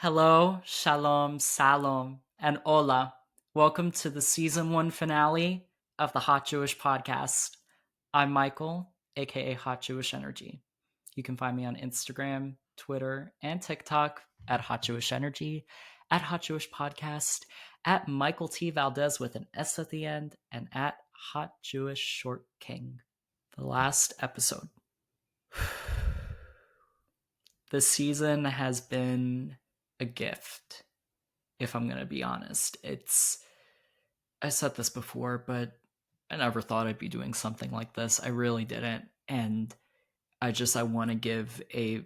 Hello, shalom, salom, and hola. Welcome to the season one finale of the Hot Jewish Podcast. I'm Michael, aka Hot Jewish Energy. You can find me on Instagram, Twitter, and TikTok at Hot Jewish Energy, at Hot Jewish Podcast, at Michael T. Valdes with an S at the end, and at Hot Jewish Short King. The last episode. This season has been a gift, if I'm going to be honest. I said this before, but I never thought I'd be doing something like this. I really didn't. And I want to give a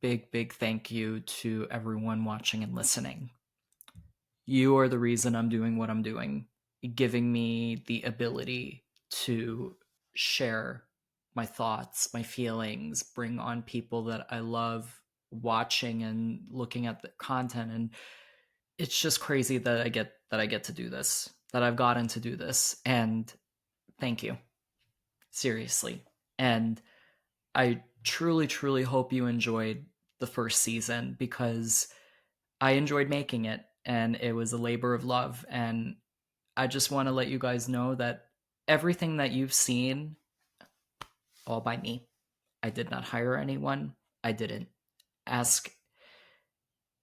big thank you to everyone watching and listening. You are the reason I'm doing what I'm doing, giving me the ability to share my thoughts, my feelings, bring on people that I love watching and looking at the content. And it's just crazy that I get to do this, that I've gotten to do this. And thank you. Seriously. And I truly hope you enjoyed the first season because I enjoyed making it and it was a labor of love. And I just want to let you guys know that everything that you've seen, all by me. I did not hire anyone. I didn't ask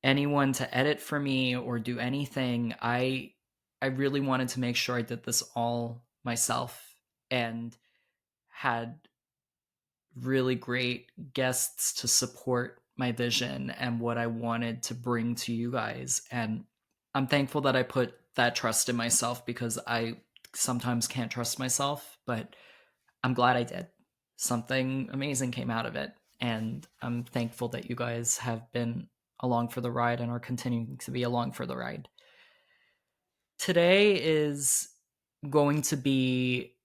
anyone to edit for me or do anything. I really wanted to make sure I did this all myself and had really great guests to support my vision and what I wanted to bring to you guys. And I'm thankful that I put that trust in myself because I sometimes can't trust myself, but I'm glad I did. Something amazing came out of it. And I'm thankful that you guys have been along for the ride and are continuing to be along for the ride. Today is going to be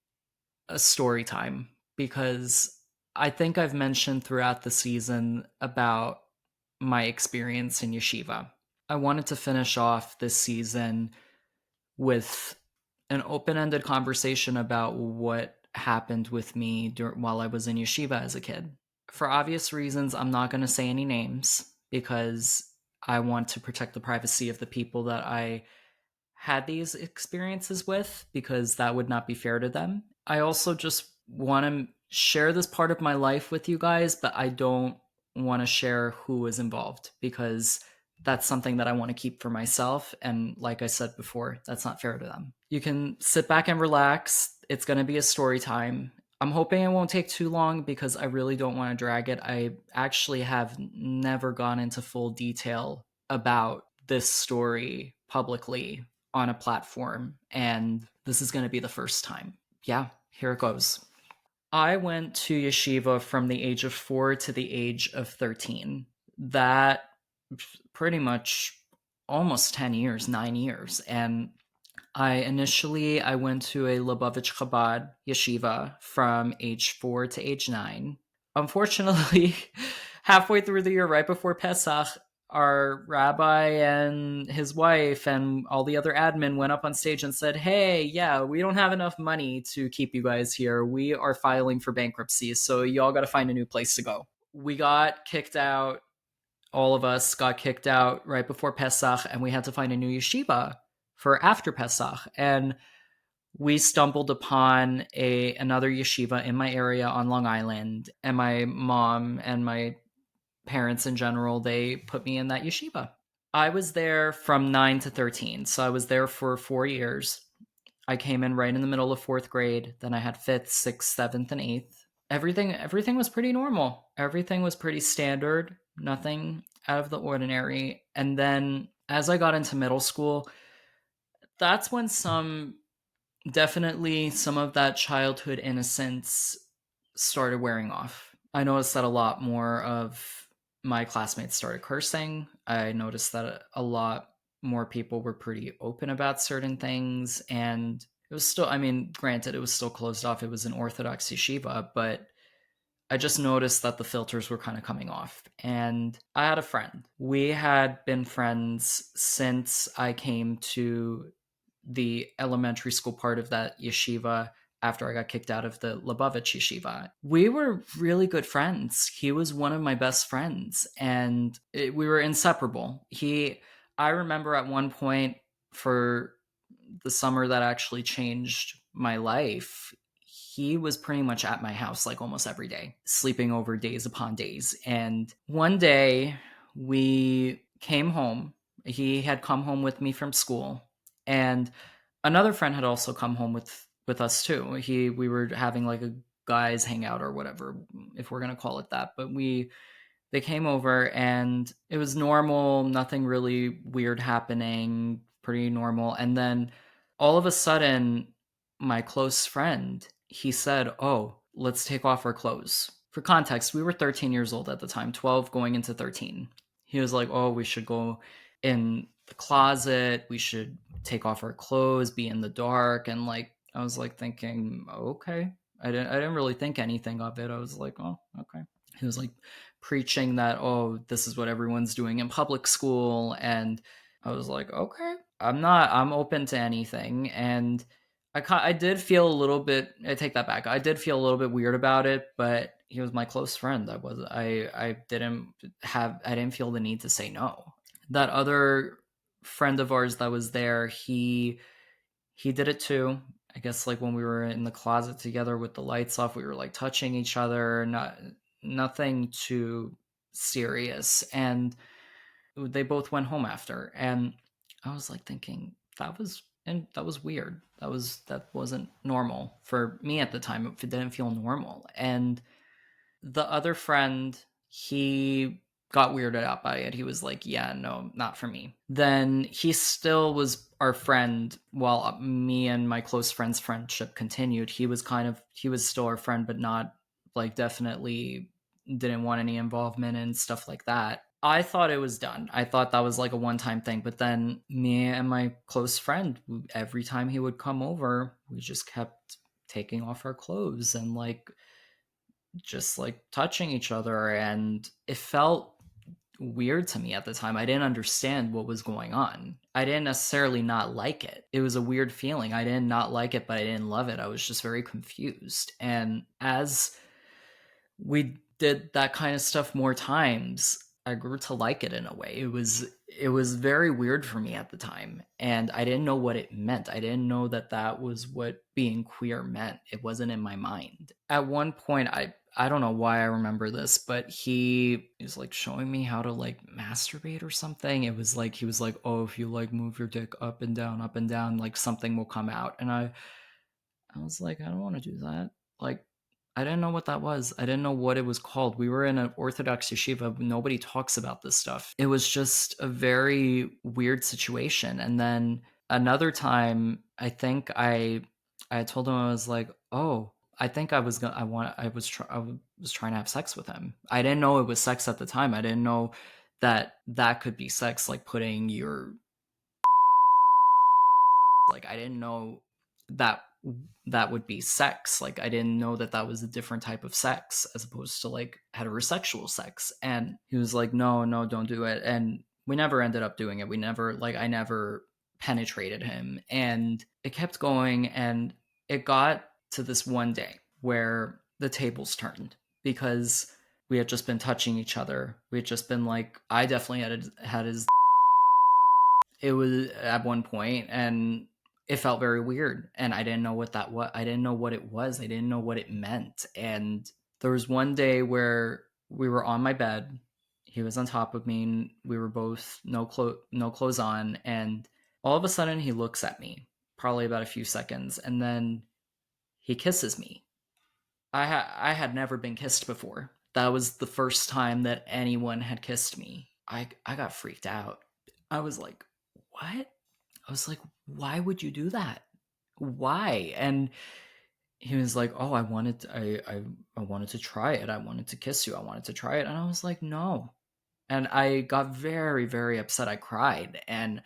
a story time because I think I've mentioned throughout the season about my experience in yeshiva. I wanted to finish off this season with an open-ended conversation about what happened with me while I was in yeshiva as a kid. For obvious reasons, I'm not going to say any names because I want to protect the privacy of the people that I had these experiences with because that would not be fair to them. I also just want to share this part of my life with you guys, but I don't want to share who was involved because that's something that I want to keep for myself. And like I said before, that's not fair to them. You can sit back and relax. It's going to be a story time. I'm hoping it won't take too long because I really don't want to drag it. I actually have never gone into full detail about this story publicly on a platform, and this is going to be the first time. Yeah, here it goes. I went to yeshiva from the age of 4 to the age of 13. That pretty much almost 10 years, 9 years. And I went to a Lubavitch Chabad yeshiva from age 4 to age 9. Unfortunately, halfway through the year, right before Pesach, our rabbi and his wife and all the other admin went up on stage and said, "Hey, yeah, we don't have enough money to keep you guys here. We are filing for bankruptcy, so y'all got to find a new place to go." We got kicked out. All of us got kicked out right before Pesach, and we had to find a new yeshiva for after Pesach. And we stumbled upon another yeshiva in my area on Long Island, and my mom and my parents in general, they put me in that yeshiva. I was there from 9 to 13, so I was there for 4 years. I came in right in the middle of 4th grade, then I had 5th, 6th, 7th, and 8th. Everything was pretty normal. Everything was pretty standard, nothing out of the ordinary. And then as I got into middle school, that's when definitely some of that childhood innocence started wearing off. I noticed that a lot more of my classmates started cursing. I noticed that a lot more people were pretty open about certain things. And it was still, I mean, granted, it was still closed off. It was an Orthodox yeshiva, but I just noticed that the filters were kind of coming off. And I had a friend. We had been friends since I came to the elementary school part of that yeshiva after I got kicked out of the Lubavitch yeshiva. We were really good friends. He was one of my best friends, and we were inseparable. I remember at one point, for the summer that actually changed my life, he was pretty much at my house like almost every day, sleeping over days upon days. And one day we came home. He had come home with me from school, and another friend had also come home with us too. We were having like a guys hangout or whatever, if we're going to call it that. But they came over and it was normal, nothing really weird happening, pretty normal. And then all of a sudden, my close friend, he said, "Oh, let's take off our clothes." For context, we were 13 years old at the time, 12 going into 13. He was like, "Oh, we should go in the closet. We should take off our clothes, be in the dark." And like, I was like thinking, okay. I didn't really think anything of it. I was like, "Oh, okay." He was like preaching that, oh, this is what everyone's doing in public school. And I was like, okay, I'm open to anything. And I did feel a little bit, I take that back. I did feel a little bit weird about it, but he was my close friend. I didn't feel the need to say no. That other friend of ours that was there, he did it too. I guess like when we were in the closet together with the lights off, we were like touching each other, nothing too serious. And they both went home after. And I was like thinking that was weird. That wasn't normal for me at the time. It didn't feel normal. And the other friend, he got weirded out by it. He was like, yeah, no, not for me. Then he still was our friend while me and my close friend's friendship continued. He was still our friend, but not like definitely didn't want any involvement and stuff like that. I thought it was done. I thought that was like a one time thing. But then me and my close friend, every time he would come over, we just kept taking off our clothes and like just like touching each other. And it felt weird to me at the time. I didn't understand what was going on. I didn't necessarily not like it. It was a weird feeling. I didn't not like it, but I didn't love it. I was just very confused. And as we did that kind of stuff more times, I grew to like it in a way. It was very weird for me at the time, and I didn't know what it meant. I didn't know that was what being queer meant. It wasn't in my mind. At one point, I don't know why I remember this, but he was like showing me how to like masturbate or something. It was like he was like, "Oh, if you like move your dick up and down, like something will come out." And I was like, I don't want to do that. Like, I didn't know what that was. I didn't know what it was called. We were in an Orthodox yeshiva. Nobody talks about this stuff. It was just a very weird situation. And then another time, I think I told him, I was like, oh, I think I was gonna I was trying to have sex with him. I didn't know it was sex at the time. I didn't know that could be sex, like putting your like I didn't know that that would be sex. Like I didn't know that was a different type of sex as opposed to like heterosexual sex. And he was like, no, no, don't do it. And we never ended up doing it. I never penetrated him. And it kept going, and it got to this one day where the tables turned, because we had just been touching each other. We had just been like, I definitely had his it was at one point, and it felt very weird, and I didn't know I didn't know what it was. I didn't know what it meant. And there was one day where we were on my bed, he was on top of me, and we were both no clothes on, and all of a sudden he looks at me, probably about a few seconds, and then he kisses me. I had never been kissed before. That was the first time that anyone had kissed me. I got freaked out. I was like, what? I was like, why would you do that? Why? And he was like, oh, I wanted to try it. I wanted to kiss you. I wanted to try it. And I was like, no. And I got very, very upset. I cried, and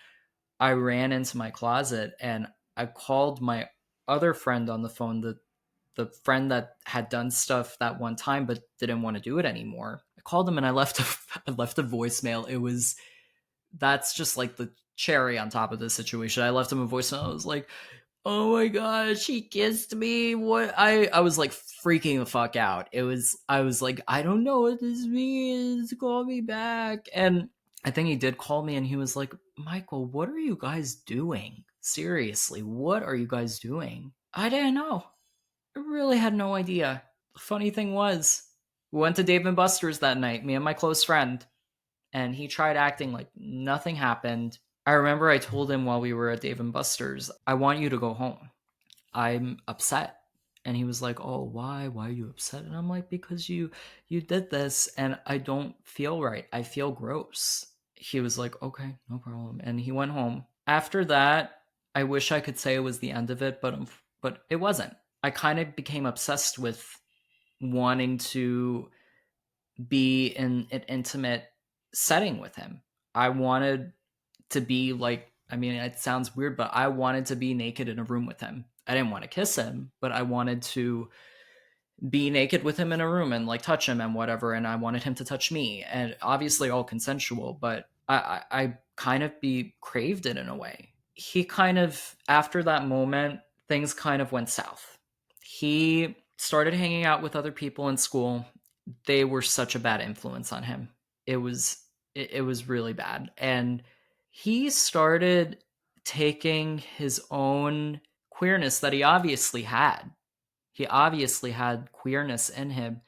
I ran into my closet, and I called my other friend on the phone, the friend that had done stuff that one time but didn't want to do it anymore. I called him and I left I left a voicemail. That's just like the cherry on top of the situation. I left him a voicemail. I was like, Oh my gosh, he kissed me. What I was like freaking the fuck out. I was like, I don't know what this means. Call me back. And I think he did call me and he was like, Michael, what are you guys doing? Seriously, what are you guys doing? I didn't know. I really had no idea. The funny thing was, we went to Dave and Buster's that night, me and my close friend, and he tried acting like nothing happened. I remember I told him while we were at Dave and Buster's, I want you to go home. I'm upset. And he was like, "Oh, why? Why are you upset?" And I'm like, "Because you did this and I don't feel right. I feel gross." He was like, "Okay, no problem." And he went home. After that, I wish I could say it was the end of it, but it wasn't. I kind of became obsessed with wanting to be in an intimate setting with him. I wanted to be like, I mean, it sounds weird, but I wanted to be naked in a room with him. I didn't want to kiss him, but I wanted to be naked with him in a room and like touch him and whatever. And I wanted him to touch me, and obviously all consensual, but I kind of be craved it in a way. He kind of, after that moment, things kind of went south. He started hanging out with other people in school. They were such a bad influence on him. It was it was really bad. And he started taking his own queerness that he obviously had queerness in him,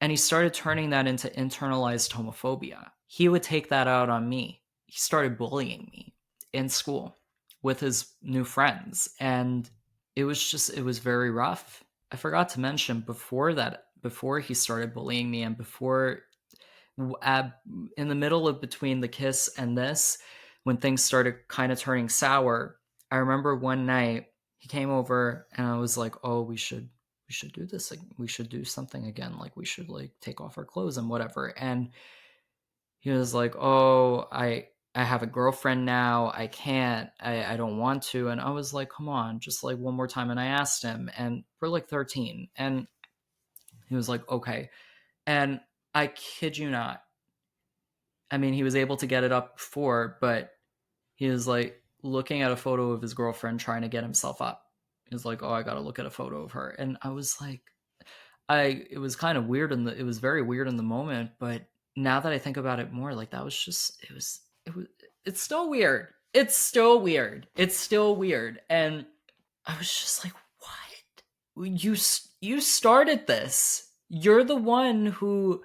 and he started turning that into internalized homophobia. He would take that out on me. He started bullying me in school with his new friends, and it was very rough. I forgot to mention before that, before he started bullying me and before uh, in the middle of between the kiss and this, when things started kind of turning sour, I remember one night he came over and I was like, "Oh, we should do this. Like, we should do something again. Like, we should like take off our clothes and whatever." And he was like, "Oh, I have a girlfriend now. I can't. I don't want to." And I was like, "Come on, just like one more time." And I asked him, and we're like 13, and he was like, "Okay." And I kid you not, I mean, he was able to get it up before, but he was like looking at a photo of his girlfriend trying to get himself up. He was like, "Oh, I got to look at a photo of her." And I was like, it was kind of weird it was very weird in the moment, but now that I think about it more, like that was just, it's still weird. It's still weird. It's still weird. And I was just like, what? You started this. You're the one who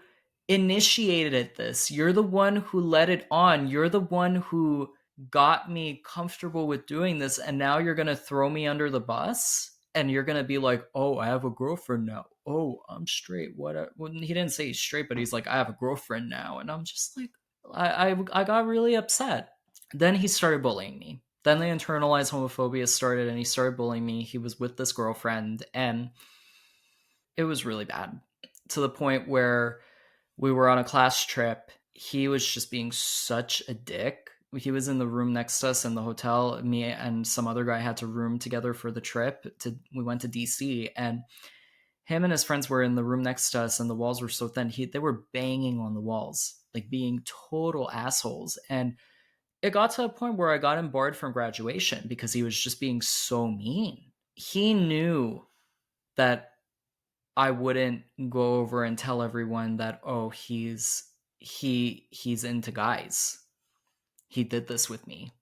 initiated this. You're the one who led it on. You're the one who got me comfortable with doing this, and now you're going to throw me under the bus and you're going to be like, "Oh, I have a girlfriend now. Oh, I'm straight." Well, he didn't say he's straight, but he's like, "I have a girlfriend now." And I'm just like, I got really upset. Then he started bullying me. Then the internalized homophobia started and he started bullying me. He was with this girlfriend and it was really bad, to the point where we were on a class trip. He was just being such a dick. He was in the room next to us in the hotel. Me and some other guy had to room together for the trip. We went to DC, and him and his friends were in the room next to us, and the walls were so thin. They were banging on the walls, like being total assholes. And it got to a point where I got him barred from graduation because he was just being so mean. He knew that I wouldn't go over and tell everyone that, "Oh, he's into guys. He did this with me."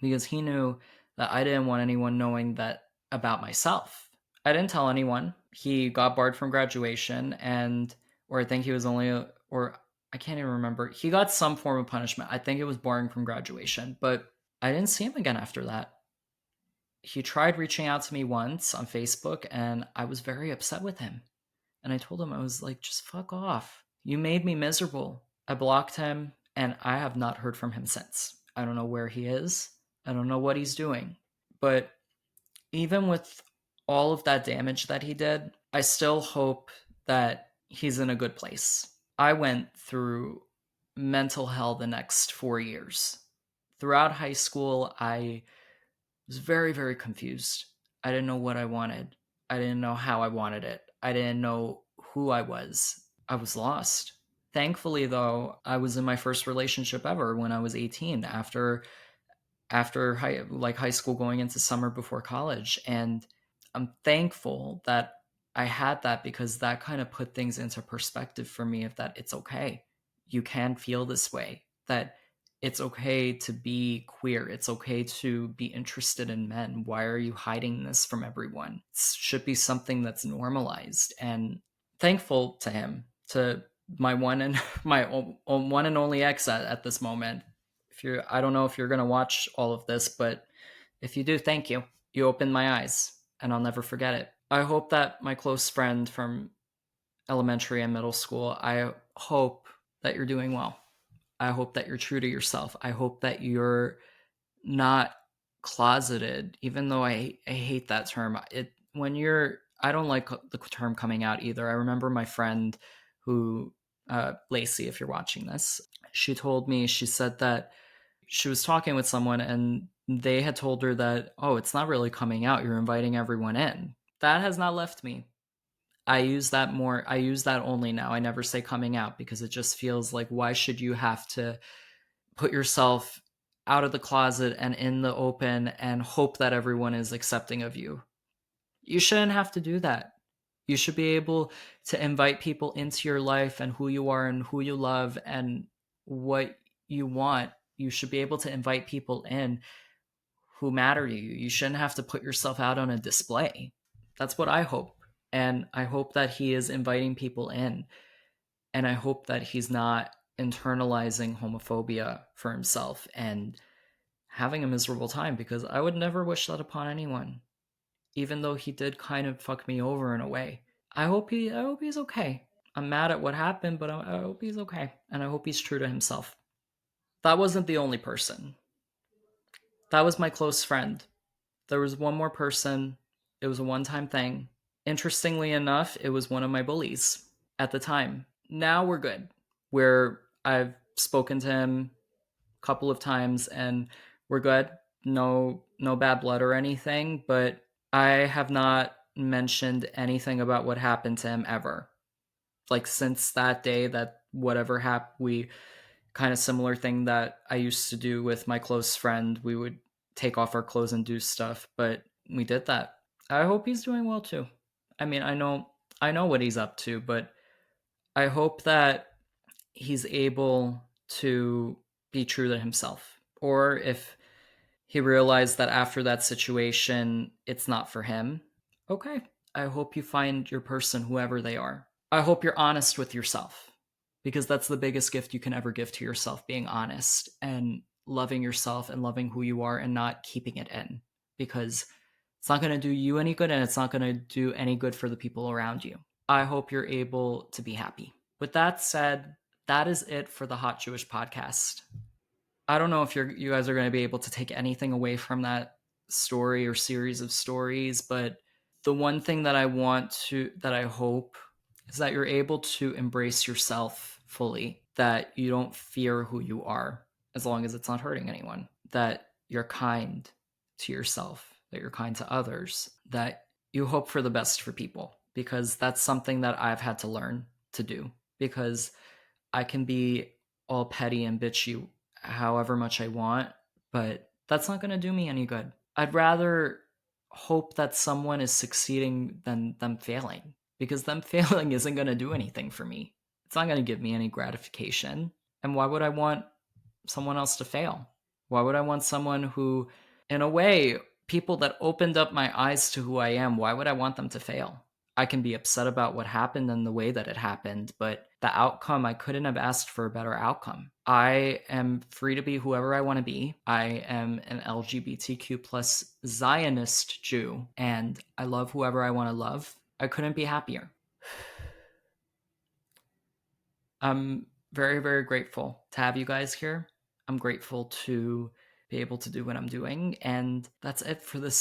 Because he knew that I didn't want anyone knowing that about myself. I didn't tell anyone. He got barred from graduation, and or I think he was only, or I can't even remember. He got some form of punishment. I think it was barring from graduation, but I didn't see him again after that. He tried reaching out to me once on Facebook, and I was very upset with him. And I told him, I was like, "Just fuck off. You made me miserable." I blocked him, and I have not heard from him since. I don't know where he is. I don't know what he's doing. But even with all of that damage that he did, I still hope that he's in a good place. I went through mental hell the next 4 years. Throughout high school, I was very, very confused. I didn't know what I wanted. I didn't know how I wanted it. I didn't know who I was. I was lost. Thankfully, though, I was in my first relationship ever when I was 18 after after high school, going into summer before college. And I'm thankful that I had that, because that kind of put things into perspective for me, of that it's okay. You can feel this way, that it's okay to be queer. It's okay to be interested in men. Why are you hiding this from everyone? It should be something that's normalized. And thankful to him, to my one and one and only ex at this moment. I don't know if you're going to watch all of this, but if you do, thank you. You opened my eyes, and I'll never forget it. I hope that my close friend from elementary and middle school, I hope that you're doing well. I hope that you're true to yourself. I hope that you're not closeted, even though I hate that term. I don't like the term coming out either. I remember my friend who, Lacey, if you're watching this, she told me, she said that she was talking with someone and they had told her that, oh, it's not really coming out. You're inviting everyone in. That has not left me. I use that more. I use that only now. I never say coming out, because it just feels like, why should you have to put yourself out of the closet and in the open and hope that everyone is accepting of you? You shouldn't have to do that. You should be able to invite people into your life and who you are and who you love and what you want. You should be able to invite people in who matter to you. You shouldn't have to put yourself out on a display. That's what I hope. And I hope that he is inviting people in. And I hope that he's not internalizing homophobia for himself and having a miserable time, because I would never wish that upon anyone, even though he did kind of fuck me over in a way. I hope he's okay. I'm mad at what happened, but I hope he's okay. And I hope he's true to himself. That wasn't the only person. That was my close friend. There was one more person. It was a one-time thing. Interestingly enough, it was one of my bullies at the time. Now we're good. I've spoken to him a couple of times and we're good. No bad blood or anything, but I have not mentioned anything about what happened to him ever. Like, since that day, that whatever happened, we kind of similar thing that I used to do with my close friend. We would take off our clothes and do stuff, but we did that. I hope he's doing well too. I mean, I know what he's up to, but I hope that he's able to be true to himself. Or if he realized that after that situation it's not for him, okay. I hope you find your person, whoever they are. I hope you're honest with yourself, because that's the biggest gift you can ever give to yourself, being honest and loving yourself and loving who you are and not keeping it in, because it's not going to do you any good and it's not going to do any good for the people around you. I hope you're able to be happy. With that said, that is it for the Hot Jewish Podcast. I don't know if you guys are going to be able to take anything away from that story or series of stories, but the one thing that I hope is that you're able to embrace yourself fully, that you don't fear who you are, as long as it's not hurting anyone, that you're kind to yourself, that you're kind to others, that you hope for the best for people, because that's something that I've had to learn to do, because I can be all petty and bitchy however much I want, but that's not going to do me any good. I'd rather hope that someone is succeeding than them failing, because them failing isn't going to do anything for me. It's not going to give me any gratification. And why would I want someone else to fail? Why would I want someone who, in a way, people that opened up my eyes to who I am, why would I want them to fail? I can be upset about what happened and the way that it happened, but the outcome, I couldn't have asked for a better outcome. I am free to be whoever I want to be. I am an LGBTQ plus Zionist Jew, and I love whoever I want to love. I couldn't be happier. I'm very, very grateful to have you guys here. I'm grateful to be able to do what I'm doing. And that's it for this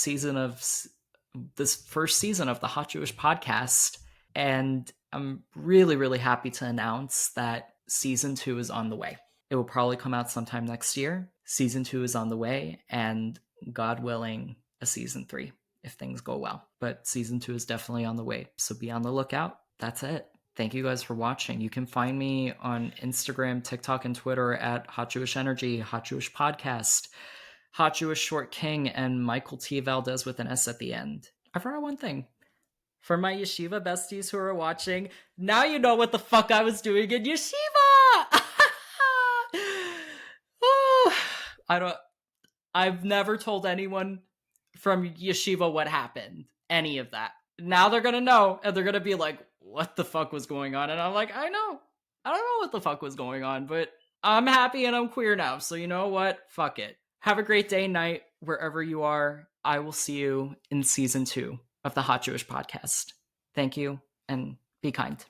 first season of the Hot Jewish Podcast. And I'm really, really happy to announce that season 2 is on the way. It will probably come out sometime next year. Season 2 is on the way, and God willing, a season 3 if things go well. But season 2 is definitely on the way. So be on the lookout. That's it. Thank you guys for watching. You can find me on Instagram, TikTok, and Twitter at Hot Jewish Energy, Hot Jewish Podcast, Hot Jewish Short King, and Michael T. Valdes with an S at the end. I forgot one thing. For my yeshiva besties who are watching, now you know what the fuck I was doing in yeshiva! I don't. I've never told anyone from yeshiva what happened. Any of that. Now they're gonna know, and they're gonna be like, what the fuck was going on? And I'm like, I know. I don't know what the fuck was going on, but I'm happy and I'm queer now. So you know what? Fuck it. Have a great day, night, wherever you are. I will see you in season 2 of the Hot Jewish Podcast. Thank you, and be kind.